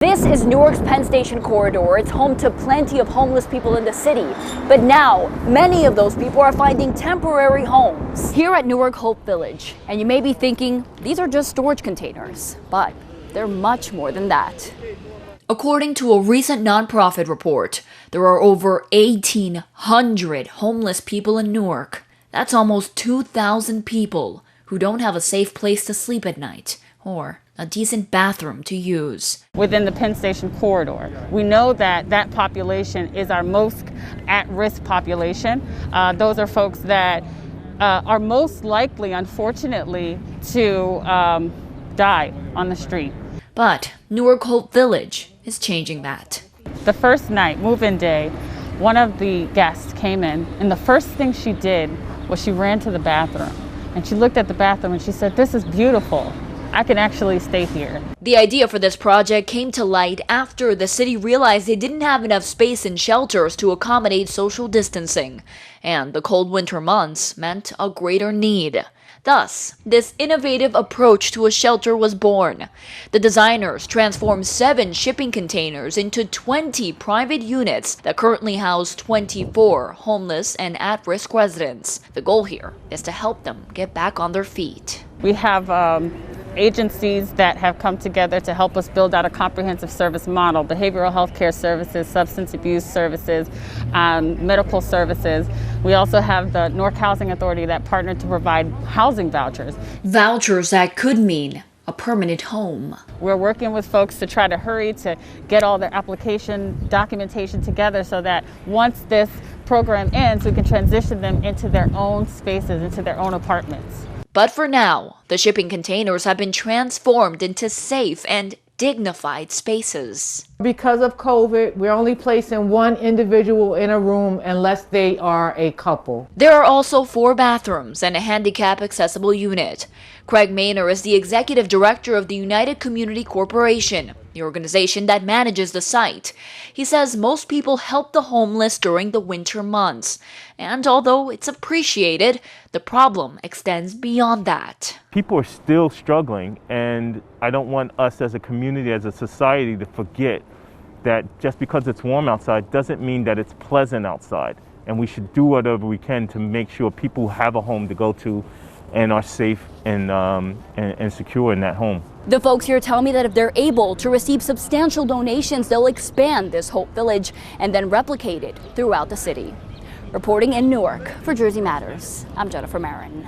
This is Newark's Penn Station corridor. It's home to plenty of homeless people in the city. But now, many of those people are finding temporary homes here at Newark Hope Village. And you may be thinking, these are just storage containers. But they're much more than that. According to a recent nonprofit report, there are over 1,800 homeless people in Newark. That's almost 2,000 people who don't have a safe place to sleep at night or a decent bathroom to use. Within the Penn Station corridor, we know that that population is our most at-risk population. Those are folks that are most likely, unfortunately, to die on the street. But Newark Hope Village is changing that. The first night, move-in day, one of the guests came in, and the first thing she did was she ran to the bathroom. And she looked at the bathroom and she said, "This is beautiful. I can actually stay here." The idea for this project came to light after the city realized they didn't have enough space in shelters to accommodate social distancing, and the cold winter months meant a greater need. Thus, this innovative approach to a shelter was born. The designers transformed 7 shipping containers into 20 private units that currently house 24 homeless and at-risk residents. The goal here is to help them get back on their feet. We have agencies that have come together to help us build out a comprehensive service model: behavioral health care services, substance abuse services, medical services. We also have the Newark Housing Authority that partnered to provide housing vouchers. Vouchers that could mean a permanent home. We're working with folks to try to hurry to get all their application documentation together so that once this program ends, we can transition them into their own spaces, into their own apartments. But for now, the shipping containers have been transformed into safe and dignified spaces. Because of COVID, we're only placing one individual in a room unless they are a couple. There are also 4 bathrooms and a handicap accessible unit. Craig Maynor is the executive director of the United Community Corporation, the organization that manages the site. He says most people help the homeless during the winter months. And although it's appreciated, the problem extends beyond that. People are still struggling, and I don't want us as a community, as a society, to forget that just because it's warm outside doesn't mean that it's pleasant outside. And we should do whatever we can to make sure people have a home to go to and are safe and secure in that home. The folks here tell me that if they're able to receive substantial donations, they'll expand this Hope Village and then replicate it throughout the city. Reporting in Newark for Jersey Matters, I'm Jennifer Marin.